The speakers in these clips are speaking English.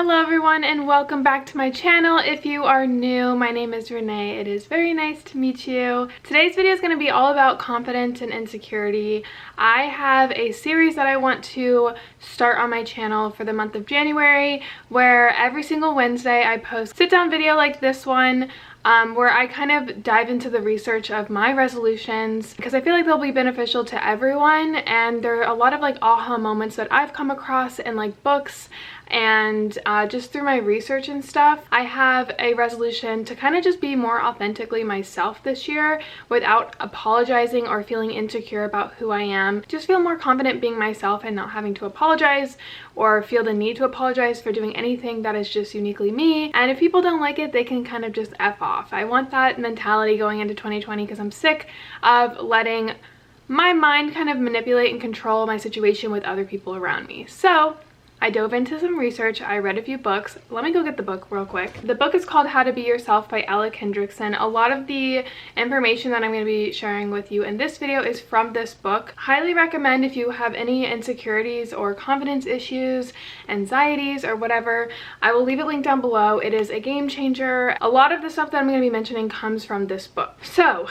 Hello everyone and welcome back to my channel. If you are new, my name is Renee. It is very nice to meet you. Today's video is going to be all about confidence and insecurity. I have a series that I want to start on my channel for the month of January where every single Wednesday I post a sit-down video like this one where I kind of dive into the research of my resolutions because I feel like they'll be beneficial to everyone, and there are a lot of like aha moments that I've come across in like books and just through my research and stuff. I have a resolution to kind of just be more authentically myself this year without apologizing or feeling insecure about who I am. Just feel more confident being myself and not having to apologize or feel the need to apologize for doing anything that is just uniquely me. And if people don't like it, they can kind of just F off. I want that mentality going into 2020 because I'm sick of letting my mind kind of manipulate and control my situation with other people around me. So I dove into some research. I read a few books. Let me go get the book real quick. The book is called How to Be Yourself by Alec Hendrickson. A lot of the information that I'm going to be sharing with you in this video is from this book. Highly recommend if you have any insecurities or confidence issues, anxieties, or whatever. I will leave it linked down below. It is a game changer. A lot of the stuff that I'm going to be mentioning comes from this book. So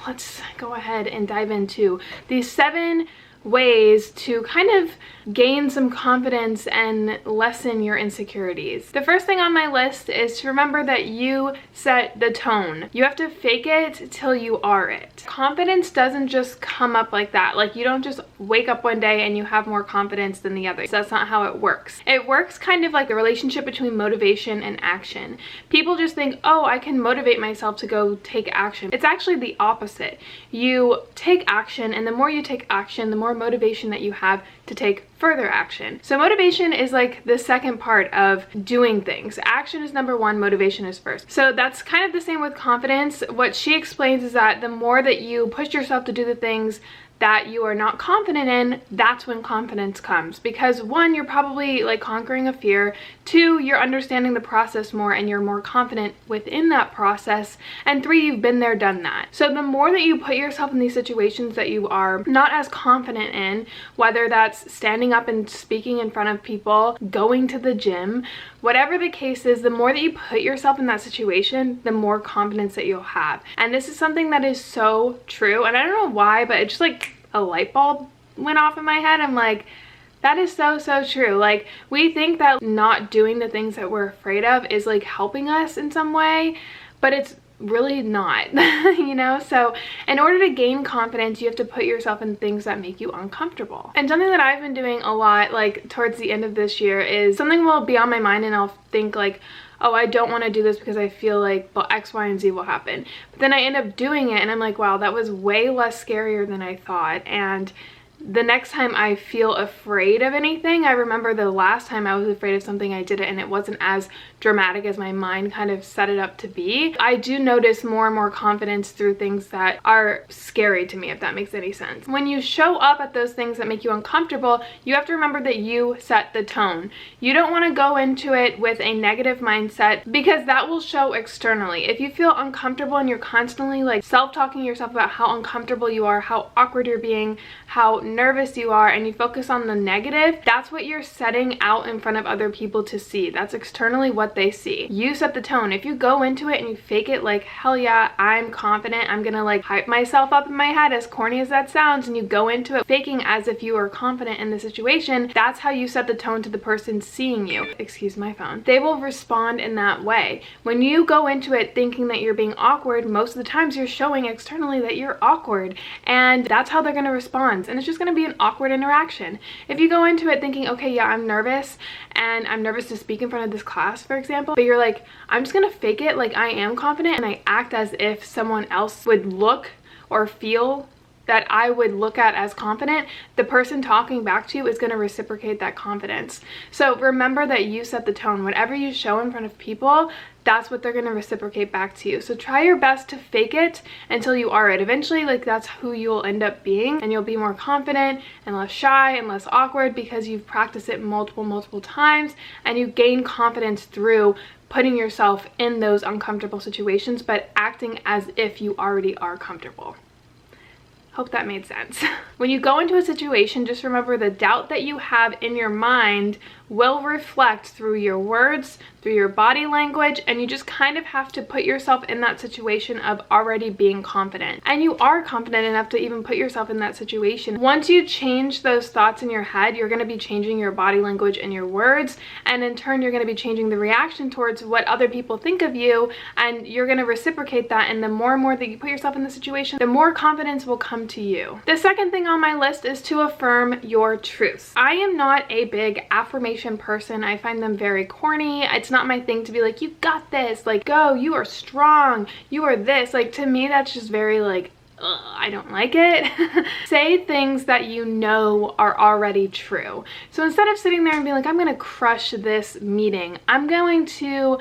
let's go ahead and dive into these 7 ways to kind of gain some confidence and lessen your insecurities. The first thing on my list is to remember that you set the tone. You have to fake it till you are it. Confidence doesn't just come up like that. Like, you don't just wake up one day and you have more confidence than the others. That's not how it works. It works kind of like the relationship between motivation and action. People just think, oh, I can motivate myself to go take action. It's actually the opposite. You take action, and the more you take action, the more motivation that you have to take further action. So motivation is like the second part of doing things. Action is number 1, motivation is first. So that's kind of the same with confidence. What she explains is that the more that you push yourself to do the things that you are not confident in, that's when confidence comes. Because 1, you're probably like conquering a fear. 2, you're understanding the process more and you're more confident within that process. And 3, you've been there, done that. So the more that you put yourself in these situations that you are not as confident in, whether that's standing up and speaking in front of people, going to the gym, whatever the case is, the more that you put yourself in that situation, the more confidence that you'll have. And this is something that is so true. And I don't know why, but it just like a light bulb went off in my head. I'm like, that is so true. Like, we think that not doing the things that we're afraid of is like helping us in some way, but it's really not, you know? So in order to gain confidence, you have to put yourself in things that make you uncomfortable. And something that I've been doing a lot, like towards the end of this year, is something will be on my mind and I'll think like, oh, I don't want to do this because I feel like, well, X, Y, and Z will happen. But then I end up doing it and I'm like, wow, that was way less scarier than I thought. And the next time I feel afraid of anything, I remember the last time I was afraid of something, I did it and it wasn't as dramatic as my mind kind of set it up to be. I do notice more and more confidence through things that are scary to me, if that makes any sense. When you show up at those things that make you uncomfortable, you have to remember that you set the tone. You don't want to go into it with a negative mindset because that will show externally. If you feel uncomfortable and you're constantly like self-talking yourself about how uncomfortable you are, how awkward you're being, how nervous you are, and you focus on the negative, that's what you're setting out in front of other people to see. That's externally what they see. You set the tone. If you go into it and you fake it like, hell yeah, I'm confident, I'm gonna like hype myself up in my head, as corny as that sounds, and you go into it faking as if you are confident in the situation, that's how you set the tone to the person seeing you. Excuse my phone. They will respond in that way. When you go into it thinking that you're being awkward, most of the times you're showing externally that you're awkward, and that's how they're gonna respond. And it's just gonna be an awkward interaction. If you go into it thinking, okay, yeah, I'm nervous and I'm nervous to speak in front of this class, for example, but you're like, I'm just gonna fake it like I am confident and I act as if someone else would look or feel that I would look at as confident, the person talking back to you is going to reciprocate that confidence. So remember that you set the tone. Whatever you show in front of people, that's what they're going to reciprocate back to you. So try your best to fake it until you are it. Eventually, like, that's who you'll end up being, and you'll be more confident and less shy and less awkward because you've practiced it multiple times, and you gain confidence through putting yourself in those uncomfortable situations but acting as if you already are comfortable. Hope that made sense. When you go into a situation, just remember the doubt that you have in your mind will reflect through your words, through your body language, and you just kind of have to put yourself in that situation of already being confident. And you are confident enough to even put yourself in that situation. Once you change those thoughts in your head, you're going to be changing your body language and your words, and in turn you're going to be changing the reaction towards what other people think of you, and you're going to reciprocate that. And the more and more that you put yourself in the situation, the more confidence will come to you. The second thing on my list is to affirm your truths. I am not a big affirmation person. I find them very corny. It's not my thing to be like, you got this, like, go, you are strong, you are this. Like, to me, that's just very like, ugh, I don't like it. Say things that you know are already true. So instead of sitting there and being like, I'm gonna crush this meeting, I'm going to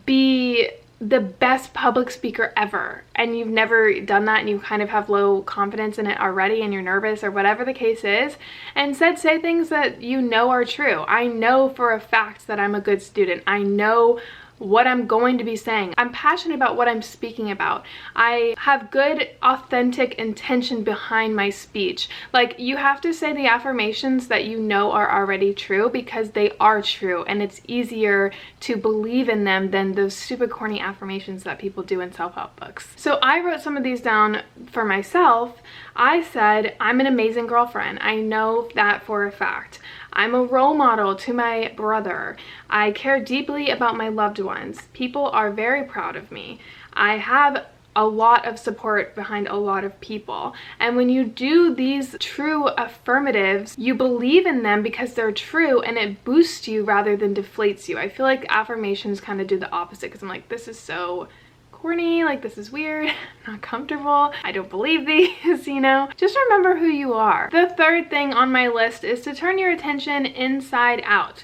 be the best public speaker ever, and you've never done that and you kind of have low confidence in it already and you're nervous or whatever the case is, instead say things that you know are true. I know for a fact that I'm a good student. I know what I'm going to be saying. I'm passionate about what I'm speaking about. I have good, authentic intention behind my speech. Like, you have to say the affirmations that you know are already true, because they are true, and it's easier to believe in them than those super corny affirmations that people do in self-help books. So I wrote some of these down for myself. I said, I'm an amazing girlfriend. I know that for a fact. I'm a role model to my brother. I care deeply about my loved ones. People are very proud of me. I have a lot of support behind a lot of people. And when you do these true affirmatives, you believe in them because they're true, and it boosts you rather than deflates you. I feel like affirmations kind of do the opposite, because I'm like, this is so corny, like this is weird, I'm not comfortable, I don't believe these, you know? Just remember who you are. The third thing on my list is to turn your attention inside out.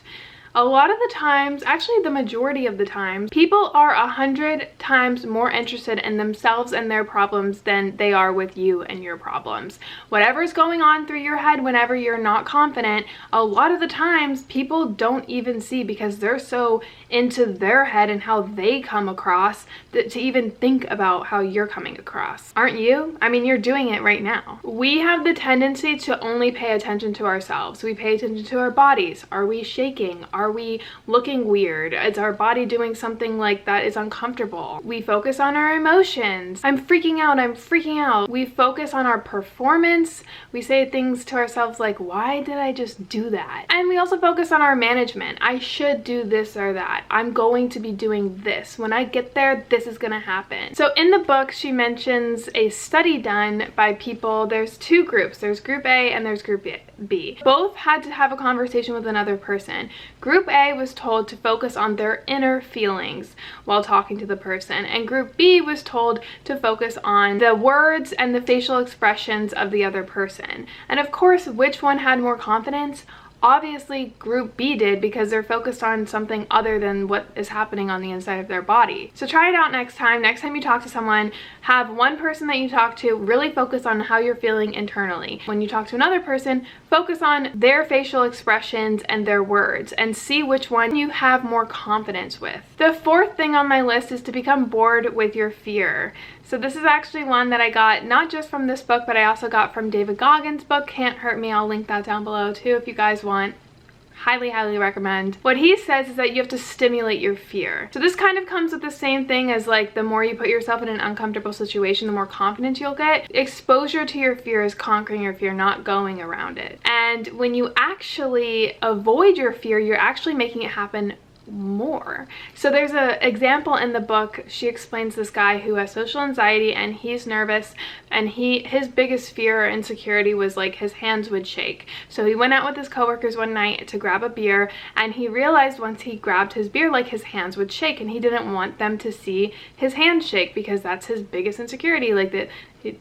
A lot of the times, actually the majority of the time, people are 100 times more interested in themselves and their problems than they are with you and your problems. Whatever's going on through your head whenever you're not confident, a lot of the times people don't even see, because they're so into their head and how they come across that to even think about how you're coming across. Aren't you? I mean, you're doing it right now. We have the tendency to only pay attention to ourselves. We pay attention to our bodies. Are we shaking? Are we looking weird? Is our body doing something like that is uncomfortable? We focus on our emotions. I'm freaking out, I'm freaking out. We focus on our performance. We say things to ourselves like, why did I just do that? And we also focus on our management. I should do this or that. I'm going to be doing this. When I get there, this is gonna happen. So in the book, she mentions a study done by people. There's two groups. There's group A and there's group B. Both had to have a conversation with another person. Group A was told to focus on their inner feelings while talking to the person, and group B was told to focus on the words and the facial expressions of the other person. And of course, which one had more confidence? Obviously group B did, because they're focused on something other than what is happening on the inside of their body. So try it out next time. Next time you talk to someone, have one person that you talk to really focus on how you're feeling internally. When you talk to another person, focus on their facial expressions and their words, and see which one you have more confidence with. The fourth thing on my list is to become bored with your fear. So this is actually one that I got not just from this book, but I also got from David Goggins' book, Can't Hurt Me. I'll link that down below too if you guys want. Highly, highly recommend. What he says is that you have to stimulate your fear. So this kind of comes with the same thing as, like, the more you put yourself in an uncomfortable situation, the more confidence you'll get. Exposure to your fear is conquering your fear, not going around it. And when you actually avoid your fear, you're actually making it happen more. So there's an example in the book. She explains this guy who has social anxiety, and he's nervous, and his biggest fear or insecurity was like his hands would shake. So he went out with his coworkers one night to grab a beer, and he realized once he grabbed his beer, like, his hands would shake, and he didn't want them to see his hands shake, because that's his biggest insecurity. Like, that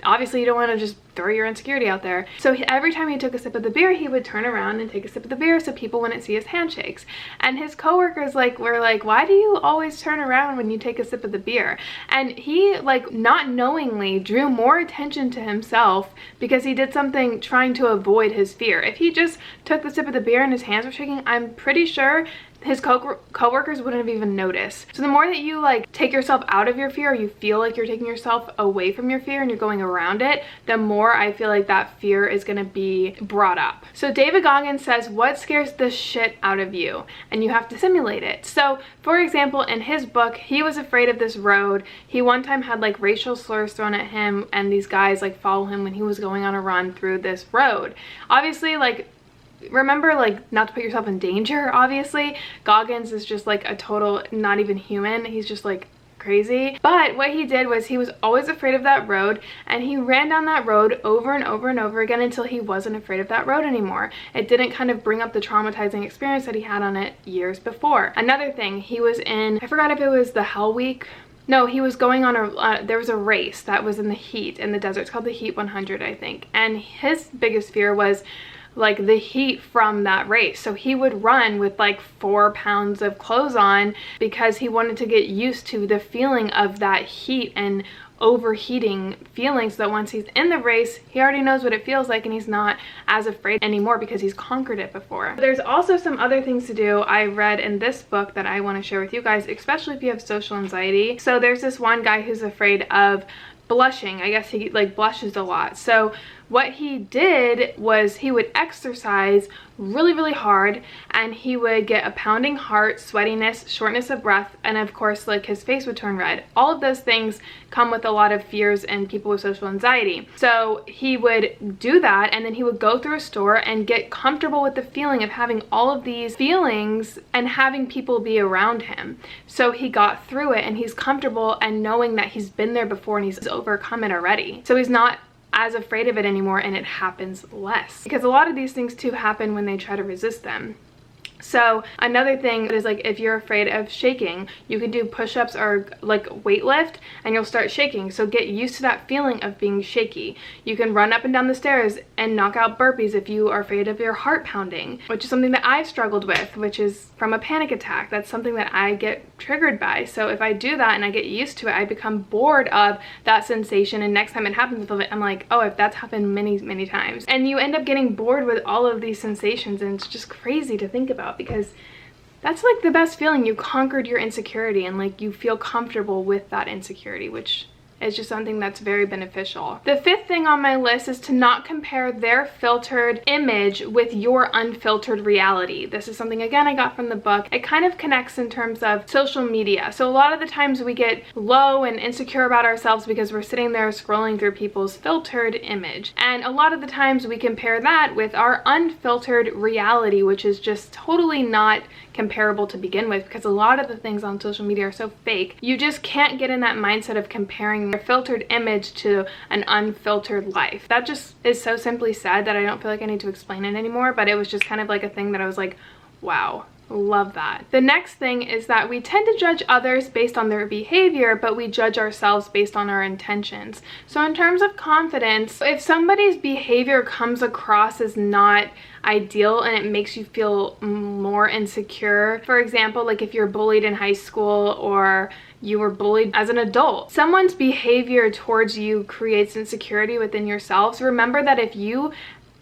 obviously you don't want to just throw your insecurity out there. So every time he took a sip of the beer, he would turn around and take a sip of the beer so people wouldn't see his handshakes. And his coworkers were like, why do you always turn around when you take a sip of the beer? And he, like, not knowingly drew more attention to himself because he did something trying to avoid his fear. If he just took the sip of the beer and his hands were shaking, I'm pretty sure his co-workers wouldn't have even noticed. So the more that you like take yourself out of your fear, you feel like you're taking yourself away from your fear and you're going around it, the more I feel like that fear is going to be brought up. So David Goggins says, what scares the shit out of you? And you have to simulate it. So for example, in his book, he was afraid of this road. He one time had like racial slurs thrown at him, and these guys like follow him when he was going on a run through this road. Obviously, like, remember, like, not to put yourself in danger. Obviously, Goggins is just like a total not even human. He's just like crazy. But what he did was he was always afraid of that road, and he ran down that road over and over and over again until he wasn't afraid of that road anymore. It didn't kind of bring up the traumatizing experience that he had on it years before. Another thing, he was in, I forgot if it was the Hell Week. No, he was going on a, there was a race that was in the heat in the desert. It's called the Heat 100, I think. And his biggest fear was like the heat from that race. So he would run with like 4 pounds of clothes on because he wanted to get used to the feeling of that heat and overheating feeling, so that once he's in the race, he already knows what it feels like and he's not as afraid anymore because he's conquered it before. There's also some other things to do I read in this book that I want to share with you guys, especially if you have social anxiety. So there's this one guy who's afraid of blushing. I guess he like blushes a lot. So what he did was he would exercise really hard, and he would get a pounding heart, sweatiness, shortness of breath, and of course like his face would turn red. All of those things come with a lot of fears and people with social anxiety. So he would do that, and then he would go through a store and get comfortable with the feeling of having all of these feelings and having people be around him. So he got through it, and he's comfortable and knowing that he's been there before and he's overcome it already. So he's not as afraid of it anymore, and it happens less, because a lot of these things too happen when they try to resist them. So another thing is, like, if you're afraid of shaking, you can do push-ups or like weight lift and you'll start shaking. So get used to that feeling of being shaky. You can run up and down the stairs and knock out burpees if you are afraid of your heart pounding, which is something that I've struggled with, which is from a panic attack. That's something that I get triggered by. So if I do that and I get used to it, I become bored of that sensation, and next time it happens with it, I'm like, oh, if that's happened many times. And you end up getting bored with all of these sensations, and it's just crazy to think about, because that's like the best feeling. You conquered your insecurity and like you feel comfortable with that insecurity, which is just something that's very beneficial. The fifth thing on my list is to not compare their filtered image with your unfiltered reality. This is something, again, I got from the book. It kind of connects in terms of social media. So a lot of the times we get low and insecure about ourselves because we're sitting there scrolling through people's filtered image. And a lot of the times we compare that with our unfiltered reality, which is just totally not comparable to begin with, because a lot of the things on social media are so fake. You just can't get in that mindset of comparing your filtered image to an unfiltered life. That just is so simply said that I don't feel like I need to explain it anymore, but it was just kind of like a thing that I was like, wow. Love that. The next thing is that we tend to judge others based on their behavior, but we judge ourselves based on our intentions. So in terms of confidence, if somebody's behavior comes across as not ideal and it makes you feel more insecure, for example, like if you're bullied in high school or you were bullied as an adult, someone's behavior towards you creates insecurity within yourselves. Remember that if you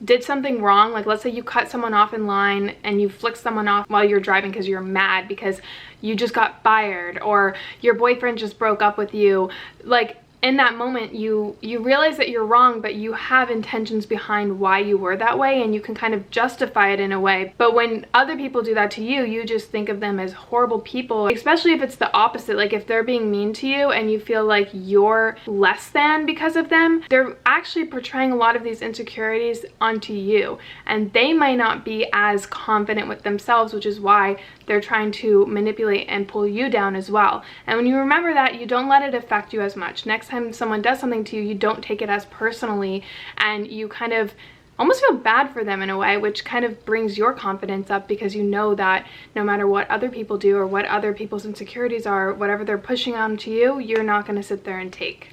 did something wrong, like let's say you cut someone off in line and you flick someone off while you're driving because you're mad because you just got fired or your boyfriend just broke up with you, like in that moment you realize that you're wrong, but you have intentions behind why you were that way and you can kind of justify it in a way. But when other people do that to you, you just think of them as horrible people, especially if it's the opposite. Like if they're being mean to you and you feel like you're less than because of them, they're actually portraying a lot of these insecurities onto you, and they might not be as confident with themselves, which is why they're trying to manipulate and pull you down as well. And when you remember that, you don't let it affect you as much. Next time someone does something to you, you don't take it as personally, and you kind of almost feel bad for them in a way, which kind of brings your confidence up, because you know that no matter what other people do or what other people's insecurities are, whatever they're pushing onto you, you're not going to sit there and take.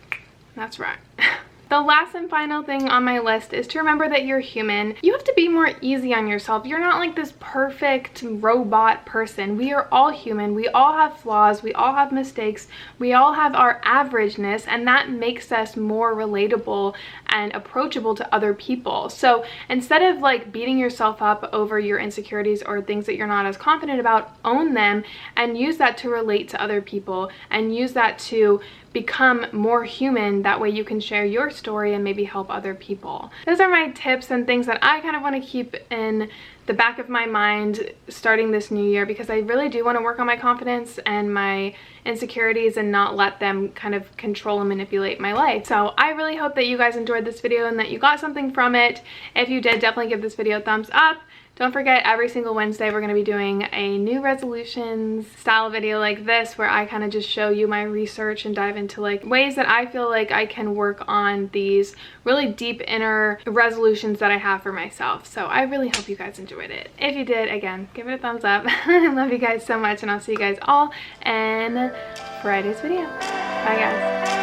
That's right. The last and final thing on my list is to remember that you're human. You have to be more easy on yourself. You're not like this perfect robot person. We are all human. We all have flaws. We all have mistakes. We all have our averageness, and that makes us more relatable and approachable to other people. So instead of like beating yourself up over your insecurities or things that you're not as confident about, own them and use that to relate to other people and use that to become more human. That way you can share your story and maybe help other people. Those are my tips and things that I kind of want to keep in the back of my mind starting this new year, because I really do want to work on my confidence and my insecurities and not let them kind of control and manipulate my life. So I really hope that you guys enjoyed this video and that you got something from it. If you did, definitely give this video a thumbs up. Don't forget, every single Wednesday we're going to be doing a new resolutions style video like this, where I kind of just show you my research and dive into like ways that I feel like I can work on these really deep inner resolutions that I have for myself. So I really hope you guys enjoyed it. If you did, again, give it a thumbs up. I love you guys so much, and I'll see you guys all in Friday's video. Bye guys.